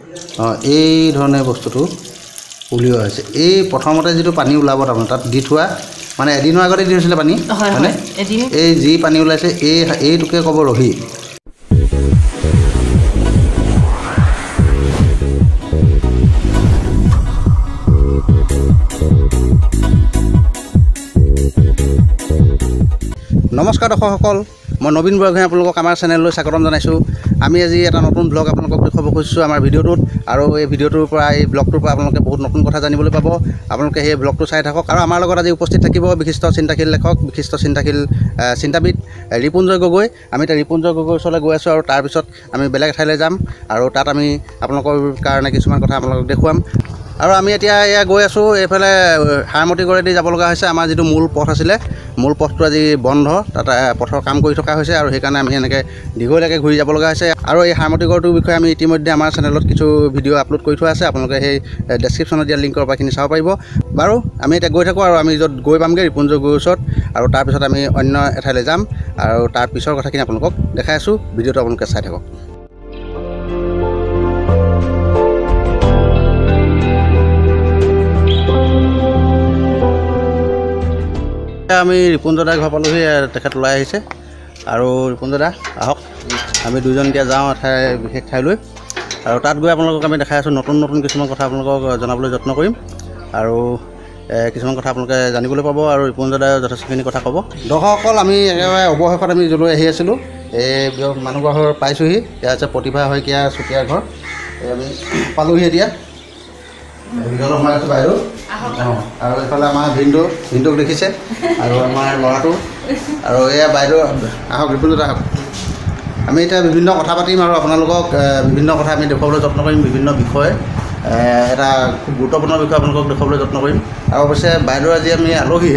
এই ধৰণে বস্তুটো উলিওৱা হৈছে এই প্ৰথমতে যেটো পানী ওলাব তাৰমানে তাত দি থোৱা মানে এদিনৰ আগতে দি হৈছিল পানী মানে এই যি পানী ওলাইছে এইটোকে ক'ব ৰহি নমস্কাৰ দৰ্শকসকল মই নবীন বৰগোহাঁই আপোনালোকক আমাৰ চেনেললৈ স্বাগতম জনাইছোঁ আমি আজি এটা নতুন ব্লগ আপোনালোকক দেখুৱাব খুজিছোঁ আমাৰ ভিডিঅ'টোত আৰু এই ভিডিঅ'টোৰ পৰা এই ব্লগটোৰ পৰা আপোনালোকে বহুত নতুন কথা জানিবলৈ পাব আপোনালোকে সেই ব্লগটো চাই থাকক আৰু আমাৰ লগত আজি উপস্থিত থাকিব বিশিষ্ট চিন্তাশীল লেখক বিশিষ্ট চিন্তাশীল চিন্তাবিদ ৰিপুঞ্জয় গগৈ আমি এতিয়া ৰিপুঞ্জয় গগৈৰ ওচৰলৈ গৈ আছোঁ আৰু তাৰপিছত আমি বেলেগ ঠাইলৈ যাম আৰু তাত আমি আপোনালোকৰ কাৰণে কিছুমান কথা আপোনালোকক দেখুৱাম আৰু আমি এতিয়া এয়া গৈ আছোঁ এইফালে হাৰমতিগড়েদি যাব লগা হৈছে আমাৰ যিটো মূল পথ আছিলে মূল পথটো আজি বন্ধ তাত পথৰ কাম কৰি থকা হৈছে আৰু সেইকাৰণে আমি এনেকৈ দীঘলৈকে ঘূৰি যাব লগা হৈছে আৰু এই হাৰমতিগড়টোৰ বিষয়ে আমি ইতিমধ্যে আমাৰ চেনেলত কিছু ভিডিঅ' আপলোড কৰি থোৱা আছে আপোনালোকে সেই ডেছক্ৰিপশ্যনত দিয়া লিংকৰ পৰা খিনি চাব পাৰিব বাৰু আমি এতিয়া গৈ থাকোঁ আৰু আমি য'ত গৈ পামগৈ ৰিপুঞ্জয় গগৈৰ ওচৰত আৰু তাৰপিছত আমি অন্য এঠাইলৈ যাম আৰু তাৰ পিছৰ কথাখিনি আপোনালোকক দেখাই আছোঁ ভিডিঅ'টো আপোনালোকে চাই থাকক আমি ৰিপুঞ্জয় দাৰ ঘৰ পালোহি তেখেত ওলাই আহিছে আৰু ৰিপুঞ্জয় দা আহক আমি দুজন এতিয়া যাওঁ এঠাই বিশেষ ঠাইলৈ আৰু তাত গৈ আপোনালোকক আমি দেখাই আছোঁ নতুন নতুন কিছুমান কথা আপোনালোকক জনাবলৈ যত্ন কৰিম আৰু কিছুমান কথা আপোনালোকে জানিবলৈ পাব আৰু ৰিপুঞ্জয় দাই যথেষ্টখিনি কথা ক'ব দৰ্শকসকল আমি একেবাৰে অৱশেষত আমি য'লৈ আহি আছিলোঁ এই মানুহ ঘৰ পাইছোঁহি এয়া হৈছে প্ৰতিভা শইকীয়া চুতীয়াৰ ঘৰ আমি পালোহি এতিয়া ভিতৰত সোমাই আছোঁ বাইদেউ আৰু এইফালে আমাৰ ভিনদেউক দেখিছে আৰু আমাৰ ল'ৰাটো আৰু এয়া বাইদেউ আহক ৰিপুঞ্জয় আহক আমি এতিয়া বিভিন্ন কথা পাতিম আৰু আপোনালোকক বিভিন্ন কথা আমি দেখুৱাবলৈ যত্ন কৰিম বিভিন্ন বিষয় এটা খুব গুৰুত্বপূৰ্ণ বিষয় আপোনালোকক দেখুৱাবলৈ যত্ন কৰিম আৰু অৱশ্যে বাইদেউ আজি আমি আলহী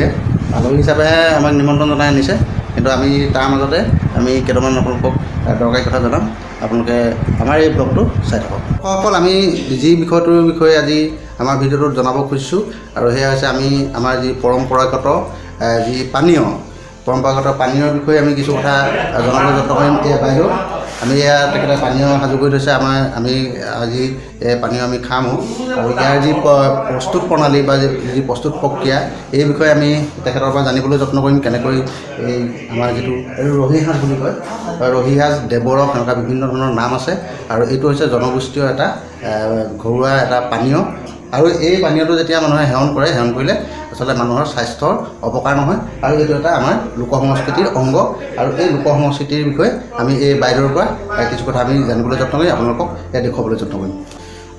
হিচাপেহে আমাক নিমন্ত্ৰণ জনাই আনিছে কিন্তু আমি তাৰ মাজতে আমি কেইটামান আপোনালোকক দৰকাৰী কথা জনাম আপোনালোকে আমাৰ এই ব্লগটো চাই থাকক অকল আমি যি বিষয়টোৰ বিষয়ে আজি আমাৰ ভিডিঅ'টোত জনাব খুজিছোঁ আৰু সেয়া হৈছে আমি আমাৰ যি পৰম্পৰাগত যি পৰম্পৰাগত পানীয়ৰ বিষয়ে আমি কিছু কথা জনাবলৈ যত্ন কৰিম এয়া বাইদেউ আমি এয়া তেখেতে পানীয় সাজু কৰি থৈছে আমি আজি পানীয় আমি খাম আৰু ইয়াৰ যি প্ৰস্তুত প্ৰণালী বা যি প্ৰস্তুত প্ৰক্ৰিয়া এই বিষয়ে আমি তেখেতৰ পৰা জানিবলৈ যত্ন কৰিম কেনেকৈ এই আমাৰ যিটো ৰহি সাজ বুলি কয় ৰহি সাজ দেৱৰস এনেকুৱা বিভিন্ন ধৰণৰ নাম আছে আৰু এইটো হৈছে জনগোষ্ঠীয় এটা ঘৰুৱা এটা পানীয় আৰু এই পানীয়টো যেতিয়া মানুহে সেৱন কৰিলে আচলতে মানুহৰ স্বাস্থ্যৰ অপকাৰ নহয় আৰু এইটো এটা আমাৰ লোক সংস্কৃতিৰ অংগ আৰু এই লোক সংস্কৃতিৰ বিষয়ে আমি এই বাইদেউৰ পৰা কিছু কথা আমি জানিবলৈ যত্ন কৰিম আপোনালোকক এয়া দেখুৱাবলৈ যত্ন কৰিম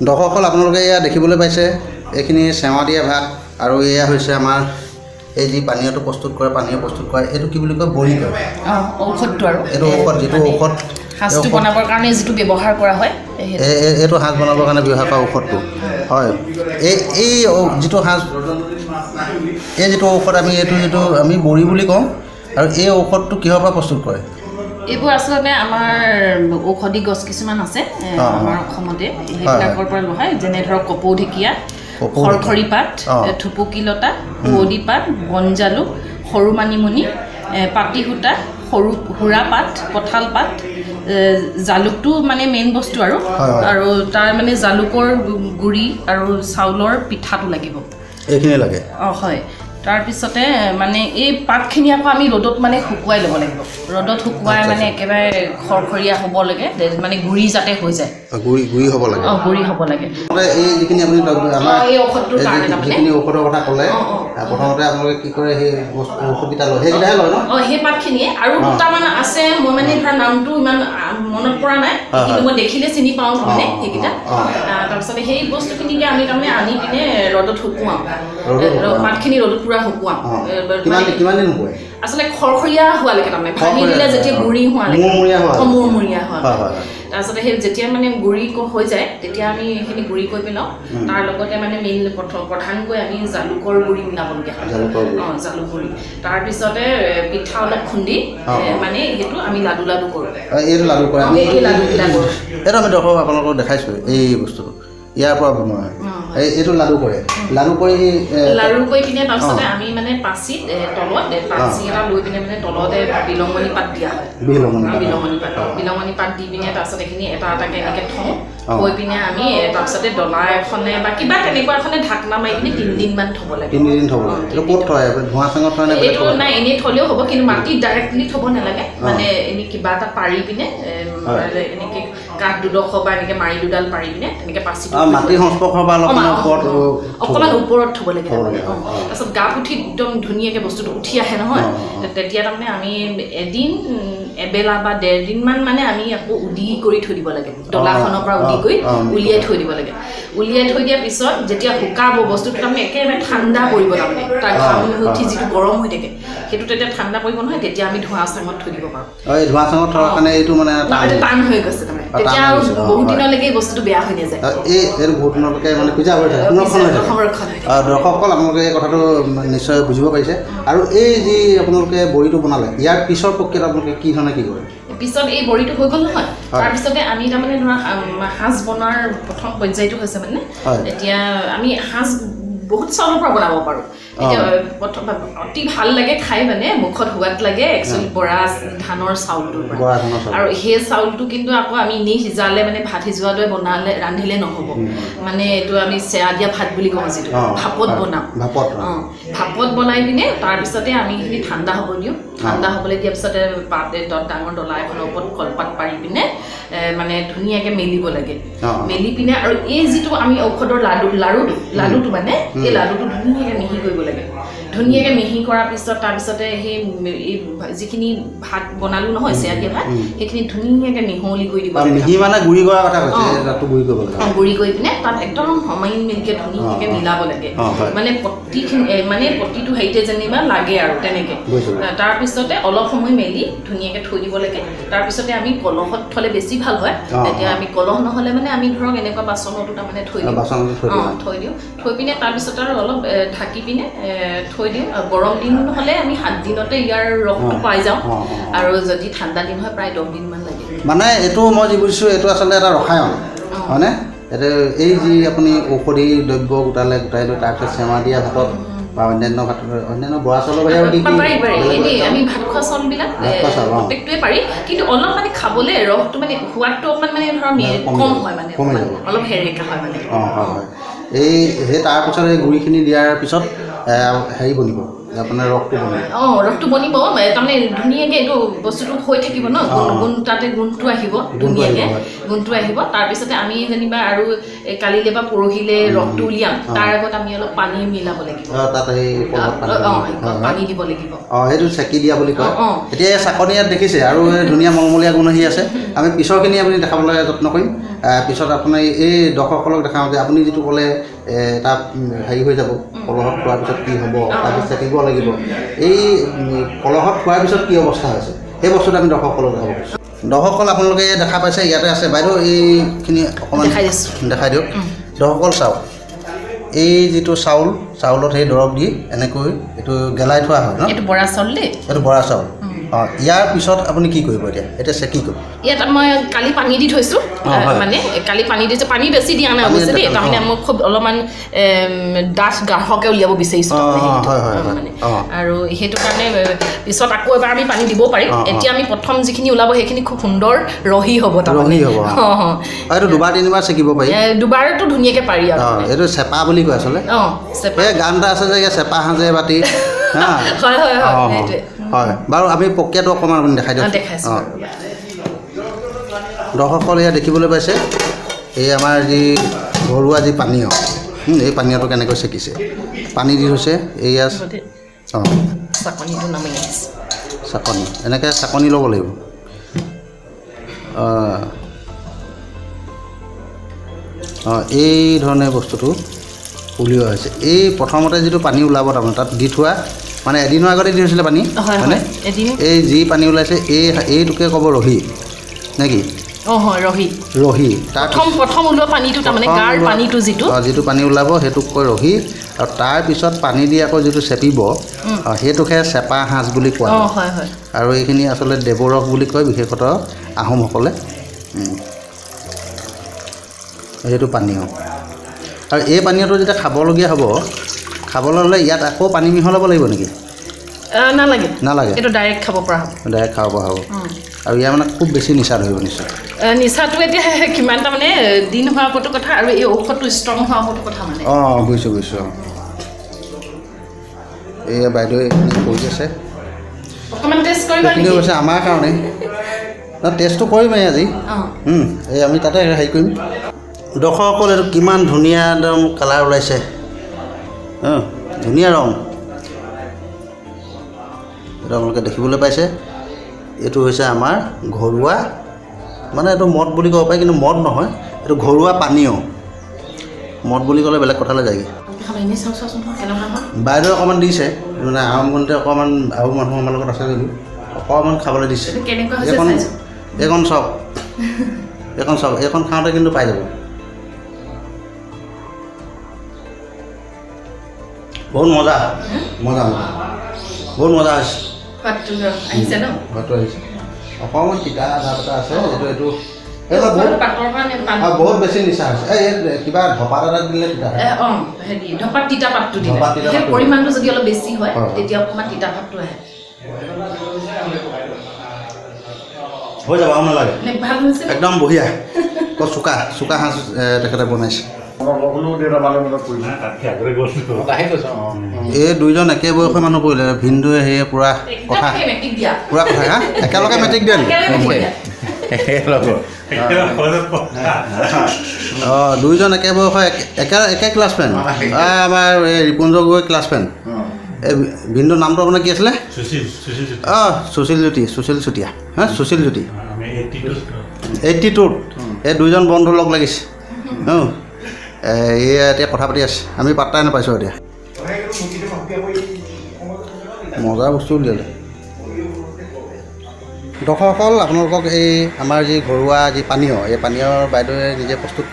দৰ্শকসকল আপোনালোকে এয়া দেখিবলৈ পাইছে এইখিনি চেৱা দিয়া ভাত আৰু এয়া হৈছে আমাৰ এই যি পানীয়টো প্ৰস্তুত কৰে এইটো কি বুলি কয় বড়ি কয় ঔষধটো আৰু এইটো ঔষধ যিটো ঔষধ সাজটো বনাবৰ কাৰণে যিটো ব্যৱহাৰ কৰা হয় এইটো সাজ বনাবৰ কাৰণে ব্যৱহাৰ কৰা ঔষধটো হয় এই যিটো সাজ এই যিটো ঔষধ আমি এইটো যিটো আমি বড়ি বুলি কওঁ আৰু এই ঔষধটো কিহৰ পৰা প্ৰস্তুত কৰে এইবোৰ আচলতে আমাৰ ঔষধি গছ কিছুমান আছে আমাৰ অসমতে সেইবিলাকৰ পৰা লোৱা হয় যেনে ধৰক কপৌ ঢেকীয়া খৰখৰি পাত থুপুকি লতা পুৱদি পাত বনজালুক সৰু মানিমুনি পাতি সূতা সৰু হুৰা পাত কঁঠাল পাত জালুকটো মানে মেইন বস্তু আৰু তাৰ মানে জালুকৰ গুড়ি আৰু চাউলৰ পিঠাটো লাগিব এইখিনি লাগে হয় তাৰপিছতে মানে এই পাতখিনি আকৌ আমি ৰ'দত মানে শুকুৱাই ল'ব লাগিব ৰ'দত শুকুৱাই মানে একেবাৰে খৰখৰীয়া হ'ব লাগে মানে গুড়ি যাতে হৈ যায় গুড়ি হ'ব লাগে গুড়ি হ'ব লাগে এই যিখিনি আপুনি আমাৰ এই ঔষধটোৰ কাৰণে যিখিনি ঔষধৰ কথা ক'লে প্ৰথমতে আপোনালোকে কি কৰে সেই ঔষধকেইটা লয় সেইকেইটাহে লয় ন সেই পাতখিনিয়ে আৰু দুটামান আছে মই মানে ধৰা নামটো ইমান মনত পৰা নাই কিন্তু মই দেখিলে চিনি পাওঁ মানে সেইকেইটা তাৰপিছতে সেই বস্তুখিনিকে আমি তাৰমানে আনি পিনে ৰ'দত শুকুৱাওঁ পাতখিনি ৰ'দত পুৰা শুকুৱাওঁ কিমান দিন শুকুৱাই আচলতে খৰখৰীয়া হোৱালৈকে তাৰমানে ভাঙি দিলে যেতিয়া গুড়ি হোৱালৈকে মূৰমূৰীয়া হয় তাৰপিছতে সেই যেতিয়া মানে গুড়ি হৈ যায় তেতিয়া আমি সেইখিনি গুড়ি কৰি পেলাওঁ তাৰ লগতে মানে মেইন প্ৰধানকৈ আমি জালুকৰ গুড়ি মিলাবলগীয়া হয় জালুক গুড়ি তাৰপিছতে পিঠা অলপ খুন্দি মানে সেইটো আমি লাডু কৰোঁ এইটো লাডু কৰে এইটো আমি দেখোঁ আপোনালোকক দেখাইছোঁ এই বস্তুটো ইয়াৰ পৰা বনোৱা এইটো লাডু কৰি পিনে তাৰপিছতে আমি মানে পাচিত তলত পাচি এটা লৈ পিনে মানে তলতে বিলঙনি পাত দিয়া হয় বিলঙনি পাত দি পিনে তাৰপিছত এইখিনি এটা এটাকৈ এনেকৈ থওঁ থৈ পিনে আমি তাৰপিছতে ডলা এখনে বা কিবা তেনেকুৱা এখনে ঢাকনা মাৰি পিনে 3 দিনমান থ'ব লাগে 3 দিন থ'ব লাগে এইটো ক'ত থয় ধোঁৱা চাঙত থয় নে এইটো নাই এনেই থ'লেও হ'ব কিন্তু মাটিত ডাইৰেক্টলি থ'ব নালাগে মানে এনেই কিবা এটা পাৰি পিনে এনেকৈ কাঠ দুডোখৰ বা এনেকৈ মাৰি দুডাল পাৰি পিনে তেনেকৈ পাচি মাটি সংস্পৰ্শ বা অকণমান ওপৰত থ'ব লাগে তাৰপিছত গা পুঠি একদম ধুনীয়াকৈ বস্তুটো উঠি আহে নহয় তেতিয়া তাৰমানে আমি এদিন এবেলা বা 1.5 দিনমান মানে আমি আকৌ উদি কৰি থৈ দিব লাগে ডলাখনৰ পৰা উদি কৰি উলিয়াই থৈ দিব লাগে উলিয়াই থৈ দিয়াৰ পিছত যেতিয়া শুকাব বস্তুটো তাৰমানে একেবাৰে ঠাণ্ডা পৰিব তাৰমানে তাৰ ঘামি উঠি যিটো গৰম হৈ থাকে সেইটো তেতিয়া ঠাণ্ডা পৰিব নহয় তেতিয়া আমি ধোঁৱা চাঙত থৈ দিব পাৰোঁ ধোঁৱা চাঙত থোৱাৰ কাৰণে এইটো মানে টান হৈ গৈছে তাৰমানে তেতিয়া আৰু বহুত দিনলৈকে এই বস্তুটো বেয়া হৈ নাযায় এইটো বহুত দিনলৈকে মানে পূজা হৈ থাকে সংৰক্ষণ হৈ থাকে দৰ্শকসকল আপোনালোকে এই কথাটো নিশ্চয় বুজিব পাৰিছে আৰু এই যি আপোনালোকে বড়িটো বনালে ইয়াৰ পিছৰ প্ৰক্ৰিয়াত আপোনালোকে কি ধৰণে কি কৰে পিছত এই বড়িটো হৈ গ'ল নহয় তাৰপিছতে আমি তাৰমানে ধৰা সাজ বনোৱাৰ প্ৰথম পৰ্যায়টো হৈছে মানে এতিয়া আমি সাজ বহুত চাউলৰ পৰা বনাব পাৰোঁ এতিয়া প্ৰথম অতি ভাল লাগে খাই মানে মুখত সোৱাদ লাগে একচুৱেলি বৰা ধানৰ চাউলটোৰ পৰা আৰু সেই চাউলটো কিন্তু আকৌ আমি এনেই সিজালে মানে ভাত সিজোৱাৰ দৰে বনালে ৰান্ধিলে নহ'ব মানে এইটো আমি চেৱা দিয়া ভাত বুলি কওঁ যিটো ভাপত বনাওঁ ভাপত বনাই পিনে তাৰপিছতে আমি সেইখিনি ঠাণ্ডা হ'ব দিওঁ ঠাণ্ডা হ'বলৈ দিয়াৰ পিছতে পাত ডাঙৰ ডলা এখনৰ ওপৰত কলপাত পাৰি পিনে মানে ধুনীয়াকৈ মেলিব লাগে মেলি পিনে আৰু এই যিটো আমি ঔষধৰ লাডুটো মানে এই লাডুটো ধুনীয়াকৈ মিহি কৰিব লাগে ধুনীয়াকৈ মিহি কৰাৰ পিছত তাৰপিছতে সেই যিখিনি ভাত বনালোঁ নহয় চেৱা দিয়া ভাত সেইখিনি ধুনীয়াকৈ মিহলি কৰি দিব লাগে মিহি মানে গুড়ি কৰাৰ কথা কৈছে তাতো গুড়ি কৰিব লাগে গুড়ি কৰি পিনে তাত একদম সমাই মিলকৈ ধুনীয়াকৈ মিলাব লাগে মানে প্ৰতিটো হেৰিতে যেনিবা লাগে আৰু তেনেকৈ তাৰপিছতে অলপ সময় মেলি ধুনীয়াকৈ থৈ দিব লাগে তাৰপিছতে আমি কলহত থ'লে বেছি ভাল হয় এতিয়া আমি কলহ নহ'লে মানে আমি ধৰক এনেকুৱা বাচনতো তাৰমানে থৈ দিওঁ থৈ পিনে তাৰপিছত আৰু অলপ ঢাকি পিনে থৈ দিওঁ গৰম দিন হ'লে আমি 7 দিনতে ইয়াৰ ৰসটো পাই যাওঁ আৰু যদি ঠাণ্ডা দিন হয় প্ৰায় 10 দিনমান লাগে মানে এইটো মই যি বুজিছোঁ এইটো আচলতে এটা ৰসায়ন হয়নে এইটো এই যি আপুনি ঔষধি দ্ৰব্য গোটাই লৈ তাৰপিছত চেৱা দিয়া ভাতত বা অন্যান্য বৰা চাউলৰ পাৰি আমি ভাত খোৱা চাউলবিলাক প্ৰত্যেকটোৱে পাৰি কিন্তু অলপ মানে খাবলৈ ৰসটো মানে সোৱাদটো অকণমান মানে ধৰক কম হয় মানে অলপ হেৰেকা হয় মানে সেই তাৰপিছত এই গুড়িখিনি দিয়াৰ পিছত হেৰি বনিব আপোনাৰ ৰসটো বনিব তাৰমানে ধুনীয়াকৈ এইটো বস্তুটো হৈ থাকিব ন তাতে গুণটো আহিব ধুনীয়াকৈ গুণটো আহিব তাৰপিছতে আমি যেনিবা আৰু কালিলৈ বা পৰহিলৈ ৰসটো উলিয়াম তাৰ আগত আমি অলপ পানী মিলাব লাগিব পানী দিব লাগিব সেইটো চেকি দিয়া বুলি কয় এতিয়া এই চাকনি ইয়াত দেখিছে আৰু ধুনীয়া মলমলীয়া গুণ আহি আছে আমি পিছৰখিনি আপুনি দেখাবলৈ যত্ন কৰিম পিছত আপুনি এই দৰ্শকসকলক দেখাওঁ যে আপুনি যিটো ক'লে তাত হেৰি হৈ যাব কলহত খোৱাৰ পিছত কি হ'ব তাৰপিছত চেকিব লাগিব এই কলহত খোৱাৰ পিছত কি অৱস্থা হৈছে সেই বস্তুটো আমি দৰ্শকসকলক দেখাব পাৰিছোঁ দৰ্শকসকল আপোনালোকে দেখা পাইছে ইয়াতে আছে বাইদেউ এইখিনি অকণমান দেখাই দিয়ক দৰ্শকসকল চাওক এই যিটো চাউলত সেই দৰৱ দি এনেকৈ এইটো গেলাই থোৱা হয় ন এইটো বৰা চাউল দেই এইটো বৰা চাউল ইয়াৰ পিছত আপুনি কি কৰিব এতিয়া চেকি কৰিব ইয়াত মই কালি পানী দি থৈছোঁ মানে কালি পানী দিছোঁ পানী বেছি দিয়া নাই অৱশ্যে দেই তাৰমানে মই খুব অলপমান ডাঠ গাঢ়কৈ উলিয়াব বিচাৰিছোঁ মানে আৰু সেইটো কাৰণে পিছত আকৌ এবাৰ আমি পানী দিব পাৰিম এতিয়া আমি প্ৰথম যিখিনি ওলাব সেইখিনি খুব সুন্দৰ ৰহি হ'ব এইটো 2-3বাৰ চেকিব পাৰি দুবাৰতো ধুনীয়াকৈ পাৰি আৰু এইটো চেপা বুলি কয় আচলতে এই গান এটা আছে যে চেপা সাজে বাতি হয় সেইটোৱে হয় বাৰু আমি প্ৰক্ৰিয়াটো অকণমান আপুনি দেখাই দিয়ক দৰ্শকসকল এয়া দেখিবলৈ পাইছে এই আমাৰ যি ঘৰুৱা যি পানীয় এই পানীয়টো কেনেকৈ চেকিছে পানী দি থৈছে এয়া চাকনি এনেকৈ চাকনি ল'ব লাগিব এই ধৰণে বস্তুটো উলিওৱা হৈছে এই প্ৰথমতে যিটো পানী ওলাব তাৰমানে তাত দি থোৱা মানে এদিনৰ আগতে দি থৈছিলে পানী হয়নে এই যি পানী ওলাইছে এইটোকে ক'ব ৰহি নেকি ৰহি প্ৰথম ওলোৱা পানীটো তাৰমানে গাৰ পানীটো যিটো পানী ওলাব সেইটোক কয় ৰহি আৰু তাৰপিছত পানী দি আকৌ যিটো চেপিব সেইটোকে চেপা সাজ বুলি কোৱা হয় আৰু এইখিনি আচলতে দেৱৰস বুলি কয় বিশেষতঃ আহোমসকলে সেইটো পানীয় আৰু এই পানীয়টো যেতিয়া খাবলগীয়া হ'ব খাবলৈ হ'লে ইয়াত আকৌ পানী মিহলাব লাগিব নেকি নালাগে এইটো ডাইৰেক্ট খাব পৰা হ'ব আৰু ইয়াৰ মানে খুব বেছি নিচা ধৰিব নিশ্চয় নিচাটো এতিয়া কিমান তাৰমানে দিন হোৱাৰ ওপৰতো কথা আৰু এই ঔষধটো ষ্ট্ৰং হোৱাৰ ওপৰতো কথা মানে বুজিছোঁ এই বাইদেউ কৰি আছে অকণমান টেষ্ট কৰিবা এইখিনি হৈছে আমাৰ কাৰণে টেষ্টটো কৰিমেই আজি এই আমি তাতে হেৰি কৰিম দৰ্শকসকল এইটো কিমান ধুনীয়া একদম কালাৰ ওলাইছে ধুনীয়া ৰং এইটো আপোনালোকে দেখিবলৈ পাইছে এইটো হৈছে আমাৰ ঘৰুৱা মানে এইটো মদ বুলি ক'ব পাৰি কিন্তু মদ নহয় এইটো ঘৰুৱা পানীয় মদ বুলি ক'লে বেলেগ কথালৈ যায়গৈ বাইদেউ অকণমান দিছে মানে আৰম্ভণিতে অকণমান আৰু মানুহ আমাৰ লগত আছে যদিও অকণমান খাবলৈ দিছে এইখন চাওক এইখন খাওঁতে কিন্তু পাই যাব বহুত মজা বহুত মজা হৈছে সোৱাদটো আহিছে অকণমান তিতা ভাৱ এটা আছে এইটো বহুত বেছি নিচা হৈছে এই কিবা ধপাত এটা দিলে তিতা পাতটো দিলে পৰিমাণটো যদি অলপ বেছি হয় তেতিয়া অকণমান তিতা ভাৱটো আহে হৈ যাব আৰু নালাগে একদম বঢ়িয়া চোকা সাজ তেখেতে বনাইছে এই দুইজন একে বয়সৰ মানুহ পৰিলে ভিনদুৱে সেয়ে পুৰা কথা হা একেলগে মেট্ৰিক দিয়ে দুইজন একে বয়সৰ একে ক্লাছমেট আমাৰ এই ৰিপুঞ্জ গগৈ ক্লাছমেট এই ভিনদুৰ নামটো আপোনাৰ কি আছিলে সুশীল চুতীয়া সুশীল জ্যোতি 82ত এই দুইজন বন্ধু লগ লাগিছে এতিয়া কথা পাতি আছে আমি পাত্তাই নাপাইছোঁ এতিয়া মজা বস্তু উলিয়ালে দৰ্শকসকল আপোনালোকক এই আমাৰ যি ঘৰুৱা যি পানীয় এই পানীয়ৰ বাইদেৱে নিজে প্ৰস্তুত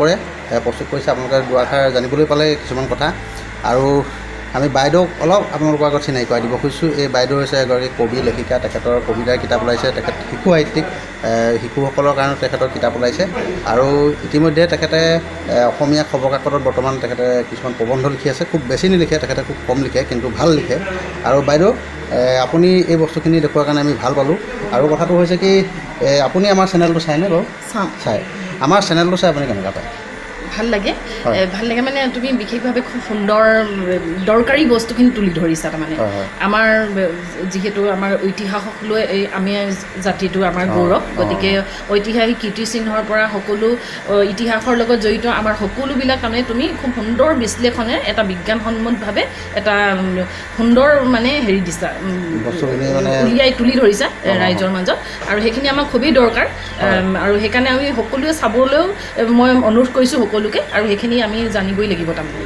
কৰিছে আপোনালোকে দুআষাৰ জানিবলৈ পালে কিছুমান কথা আৰু আমি বাইদেউক অলপ আপোনালোকৰ আগত চিনাকি কৰাই দিব খুজিছোঁ এই বাইদেউ হৈছে এগৰাকী কবি লেখিকা তেখেতৰ কবিতাৰ কিতাপ ওলাইছে তেখেত শিশু সাহিত্যিক শিশুসকলৰ কাৰণে তেখেতৰ কিতাপ ওলাইছে আৰু ইতিমধ্যে তেখেতে অসমীয়া খবৰ কাকতত বৰ্তমান তেখেতে কিছুমান প্ৰবন্ধ লিখি আছে খুব বেছি নিলিখে তেখেতে খুব কম লিখে কিন্তু ভাল লিখে আৰু বাইদেউ আপুনি এই বস্তুখিনি দেখুৱাৰ কাৰণে আমি ভাল পালোঁ আৰু কথাটো হৈছে কি আপুনি আমাৰ চেনেলটো চায়নে বাৰু চাই আমাৰ চেনেলটো চাই আপুনি কেনেকুৱা পায় ভাল লাগে মানে তুমি বিশেষভাৱে খুব সুন্দৰ দৰকাৰী বস্তুখিনি তুলি ধৰিছা তাৰমানে আমাৰ যিহেতু আমাৰ ঐতিহাসক লৈ এই আমি জাতিটো আমাৰ গৌৰৱ গতিকে ঐতিহাসিক কীৰ্তিচিহ্নৰ পৰা সকলো ইতিহাসৰ লগত জড়িত আমাৰ সকলোবিলাক তাৰমানে তুমি খুব সুন্দৰ বিশ্লেষণে এটা বিজ্ঞানসন্মতভাৱে এটা সুন্দৰ মানে হেৰি দিছা উলিয়াই তুলি ধৰিছা ৰাইজৰ মাজত আৰু সেইখিনি আমাক খুবেই দৰকাৰ আৰু সেইকাৰণে আমি সকলোৱে চাবলৈও মই অনুৰোধ কৰিছোঁ সকলোকে আৰু সেইখিনি আমি জানিবই লাগিব তাৰমানে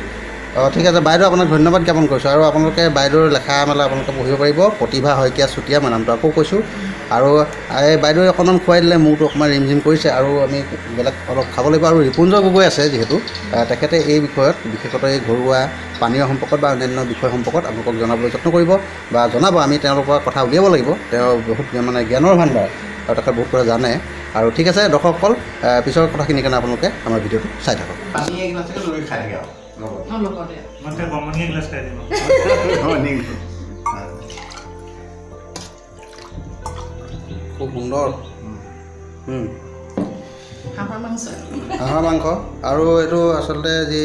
ঠিক আছে বাইদেউ আপোনাক ধন্যবাদ জ্ঞাপন কৰিছোঁ আৰু আপোনালোকে বাইদেউৰ লেখা মেলা আপোনালোকে পঢ়িব পাৰিব প্ৰতিভা শইকীয়া চুতীয়া মই নামটো আকৌ কৈছোঁ আৰু এই বাইদেৱে অকণমান খুৱাই দিলে মূৰটো অকণমান ৰিমঝিম কৰিছে আৰু আমি বেলেগ অলপ খাব লাগিব আৰু ৰিপুঞ্জ গগৈ আছে যিহেতু তেখেতে এই বিষয়ত বিশেষতঃ এই ঘৰুৱা পানীয় সম্পৰ্কত বা অন্যান্য বিষয় সম্পৰ্কত আপোনালোকক জনাবলৈ যত্ন কৰিব বা জনাব আমি তেওঁলোকৰ কথা উলিয়াব লাগিব তেওঁ বহুত মানে জ্ঞানৰ ভাণ্ডাৰ আৰু তেখেত বহুত কথা জানে আৰু ঠিক আছে দৰ্শকসকল পিছৰ কথাখিনি কাৰণে আপোনালোকে আমাৰ ভিডিঅ'টো চাই থাকক খুব সুন্দৰ হাঁহৰ মাংস আৰু এইটো আচলতে যি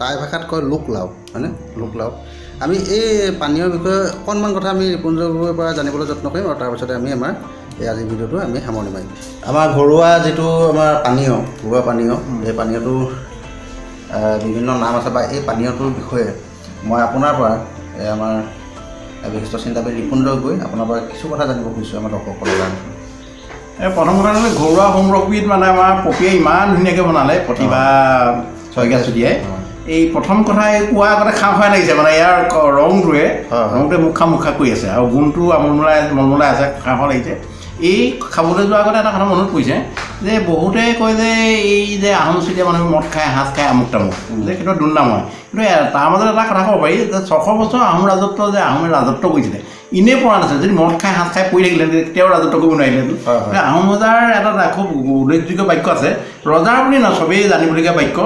টাই ভাষাত কয় লোকলাও হয়নে লোকলাও আমি এই পানীয়ৰ বিষয়ে অকণমান কথা আমি ৰিপুঞ্জ গগৈৰ পৰা জানিবলৈ যত্ন কৰিম আৰু তাৰপিছতে আমি আমাৰ এই আজিৰ ভিডিঅ'টো আমি সামৰণি মাৰিম আমাৰ ঘৰুৱা যিটো আমাৰ ঘৰুৱা পানীয় এই পানীয়টো বিভিন্ন নাম আছে বা এই পানীয়টোৰ বিষয়ে মই আপোনাৰ পৰা আমাৰ বিশিষ্ট চিন্তাবিদ ৰিপুঞ্জ গগৈ আপোনাৰ পৰা কিছু কথা জানিব খুজিছোঁ আমাৰ দৰ্শকসকলৰ কাৰণে প্ৰথম কথা হ'লে ঘৰুৱা সংৰক্ষিত মানে আমাৰ পপিয়াই ইমান ধুনীয়াকৈ বনালে প্ৰতিভা শইকীয়া চুতীয়াই এই প্ৰথম কথা এই কোৱা আগতে খাওঁ খাই লাগিছে মানে ইয়াৰ ৰংটোৱে মুখা কৰি আছে আৰু গুণটো মলমলাই আছে খাওঁ লাগিছে এই খাবলৈ যোৱাৰ আগতে এটা কথা মনত পৰিছে যে বহুতে কয় যে এই যে আহোম চুতীয়া মানুহে মদ খায় সাজ খায় আমুক তামুক যে সেইটো দুৰ্নাম হয় কিন্তু তাৰ মাজত এটা কথা ক'ব পাৰি যে 600 বছৰ আহোম ৰাজত্ব যে আহোমে ৰাজত্ব কৰিছিলে ইনে পৰা নাছিলে যদি মদ খাই সাজ খাই পৰি থাকিলে তেওঁ ৰাজত্ব কৰিব নোৱাৰিলেহেঁতেন আহোম ৰজাৰ এটা খুব উল্লেখযোগ্য বাক্য আছে ৰজাৰ বুলি নহয় চবেই জানিবলগীয়া বাক্য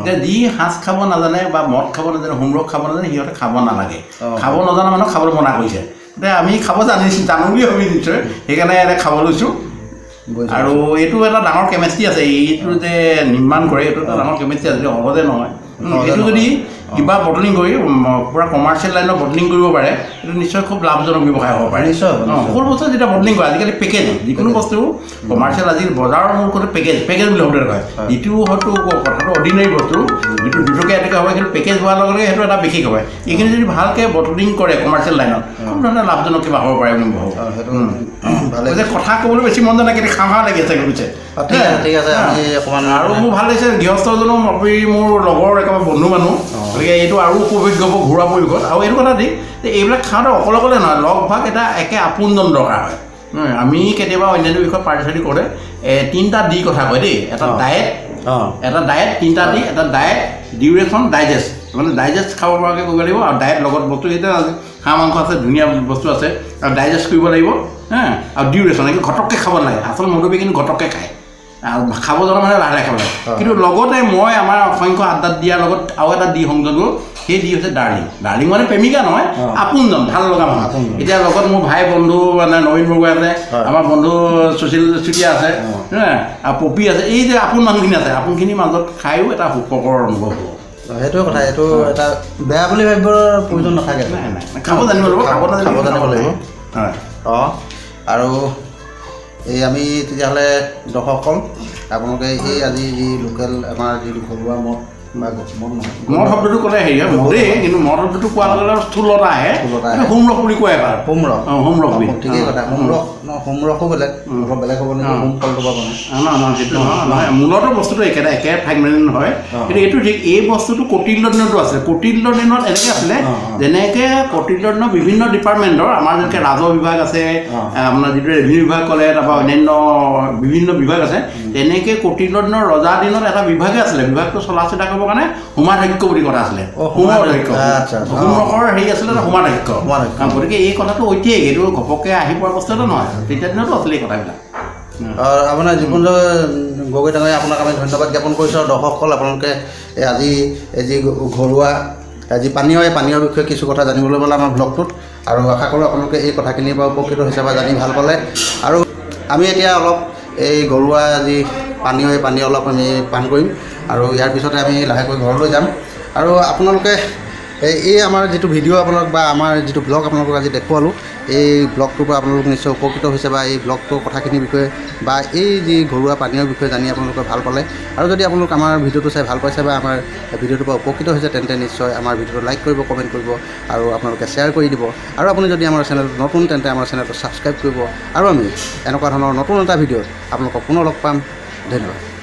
যে যি সাজ খাব নাজানে বা মদ খাব নাজানে হোমৰস খাব নাজানে সিহঁতে খাব নালাগে খাব নজনা মানুহক খাবলৈ মনা কৰিছে এতিয়া আমি খাব জানো বুলি ভাবি নিশ্চয় সেইকাৰণে খাব লৈছোঁ আৰু এইটো এটা ডাঙৰ কেমেষ্ট্ৰি আছে এইটো যে নিৰ্মাণ কৰে এইটো এটা ডাঙৰ কেমেষ্ট্ৰি আছে সহজে নহয় এইটো যদি কিবা বটলিং কৰি পুৰা কমাৰ্চিয়েল লাইনত বটলিং কৰিব পাৰে এইটো নিশ্চয় খুব লাভজনক ব্যৱসায় হ'ব পাৰে নিশ্চয় সকলো বস্তু যেতিয়া বটলিং কৰে আজিকালি পেকেজ যিকোনো বস্তু কমাৰ্চিয়েল আজি বজাৰৰ মূল কথা পেকেজ বুলি শব্দ কয় যিটো হয়তো কথাটো অৰ্ডিনেৰী বস্তু যিটো দুটকীয়া এটকীয়া হ'ব কিন্তু পেকেজ হোৱাৰ লগে লগে সেইটো এটা বিশেষ হয় এইখিনি যদি ভালকৈ বটলিং কৰে কমাৰ্চিয়েল লাইনত খুব ধৰণে লাভজনক কিবা হ'ব পাৰে বুলি মই ভাবোঁ যে কথা ক'বলৈ বেছি মন যোৱা নাই কিন্তু খাওঁ লাগি আছে গৈছে ঠিক আছে আমি অকণমান আৰু মোৰ ভাল লাগিছে গৃহস্থজনো মোৰ লগৰ একেবাৰে বন্ধু মানুহ গতিকে এইটো আৰু উপভোগ্য হ'ব ঘৰুৱা পৰিৱেশত আৰু এইটো কথা দি যে এইবিলাক খাওঁতে অকলে অকলে নহয় লগ ভাগ এটা একে আপোনজন দৰকাৰ হয় আমি কেতিয়াবা অন্যান্য বিষয়ত পাৰ্টি চাৰ্টি কৰে 3টা ডি কথা কয় দেই এটা ডায়েট 3টা ডি এটা ডায়েট ডিউৰেশ্যন ডাইজেষ্ট মানে ডাইজেষ্ট খাব পৰাকৈ কৰিব লাগিব আৰু ডায়েট লগত বস্তু এতিয়া হাঁহ মাংস আছে ধুনীয়া বস্তু আছে আৰু ডাইজেষ্ট কৰিব লাগিব আৰু ডিউৰেশ্যন এইটো ঘটককৈ খাব নালাগে আচল মধুবী কিন্তু ঘটককৈ খায় আৰু খাব জনা মানে লাহে লাহে খাব লাগে কিন্তু লগতে মই আমাৰ অসংখ্য আড্ডাত দিয়াৰ লগত আৰু এটা দি সংযোগ কৰোঁ সেই দি হৈছে ডাৰ্লিং মানে প্ৰেমিকা নহয় আপোনজন ভাল লগা মানুহ এতিয়া লগত মোৰ ভাই বন্ধু মানে নবীন বৰগোহাঁই আছে আমাৰ বন্ধু সুশীল চুতীয়া আছে আৰু পপি আছে এই যে আপোন মানুহখিনি আছে আপোনখিনিৰ মাজত খায়ো এটা সুখকৰ অনুভৱ হ'ব সেইটোৱে কথা এইটো এটা বেয়া বুলি ভাবিবৰ প্ৰয়োজন নাথাকে খাব জানিব লাগিব খাব জানিব লাগিব আৰু এই আমি তেতিয়াহ'লে দৰ্শকসকল আপোনালোকে এই আজি যি লোকেল আমাৰ যিটো ঘৰুৱা মদ বা মদ শব্দটো ক'লে হেৰি হয় মদেই কিন্তু মদ শব্দটো কোৱাৰ লগে লগে স্থূলতা আহে হোমৰস বুলি কয় এবাৰ হোমৰস ঠিকেই কথা হোমৰসো বেলেগ অলপ বেলেগ হ'ব নেকি হোম ফলটো পাব নহয় সেইটো নহয় মূলতো বস্তুটো একে ফ্ৰেগমেণ্ট হয় কিন্তু এইটো ঠিক এই বস্তুটো কৌটিল্য দিনতো আছে কৌটিল্য দিনত এনেকৈ আছিলে যেনেকৈ কৌটিল্য দিনত বিভিন্ন ডিপাৰ্টমেণ্টৰ আমাৰ যেনেকৈ ৰাজহ বিভাগ আছে আপোনাৰ যিটো ৰেভিনিউ বিভাগ ক'লে তাৰপৰা অন্যান্য বিভিন্ন বিভাগ আছে তেনেকৈ কৌটিল্য দিনৰ ৰজা দিনত এটা বিভাগে আছিলে বিভাগটো চলা চিতা কৰিব কাৰণে হোমাধ্যক্ষ বুলি কথা আছিলে হোমৰসৰ হেৰি আছিলে হোমাধ্যক্ষ গতিকে এই কথাটো ঐতিহাসিক এইটো ঘপককৈ আহি পোৱা বস্তু এটা নহয় তেতিয়া দিনতো আছিলে এই কথাবিলাক আপোনাৰ জীবনজ গগৈ ডাঙৰীয়া আপোনাক আমি ধন্যবাদ জ্ঞাপন কৰিছোঁ আৰু দৰ্শকসকল আপোনালোকে আজি যি ঘৰুৱা যি পানীয়ৰ বিষয়ে কিছু কথা জানিবলৈ পালে আমাৰ ব্লগটোত আৰু আশা কৰোঁ আপোনালোকে এই কথাখিনিৰ পৰা উপকৃত হৈছে বা জানি ভাল পালে আৰু আমি এতিয়া অলপ এই ঘৰুৱা যি পানী অলপ আমি পান কৰিম আৰু ইয়াৰ পিছতে আমি লাহেকৈ ঘৰলৈ যাম আৰু আপোনালোকে এই আমাৰ যিটো ভিডিঅ' আপোনালোক বা আমাৰ যিটো ব্লগ আপোনালোকক আজি দেখুৱালোঁ এই ব্লগটোৰ পৰা আপোনালোক নিশ্চয় উপকৃত হৈছে বা এই ব্লগটোৰ কথাখিনিৰ বিষয়ে বা এই যি ঘৰুৱা পানীয়ৰ বিষয়ে জানি আপোনালোকে ভাল পালে আৰু যদি আপোনালোক আমাৰ ভিডিঅ'টো চাই ভাল পাইছে বা আমাৰ ভিডিঅ'টোৰ পৰা উপকৃত হৈছে তেন্তে নিশ্চয় আমাৰ ভিডিঅ'টো লাইক কৰিব কমেণ্ট কৰিব আৰু আপোনালোকে শ্বেয়াৰ কৰি দিব আৰু আপুনি যদি আমাৰ চেনেলটো নতুন তেন্তে আমাৰ চেনেলটো ছাবস্ক্ৰাইব কৰিব আৰু আমি এনেকুৱা ধৰণৰ নতুন এটা ভিডিঅ'ত আপোনালোকক পুনৰ লগ পাম ধন্যবাদ।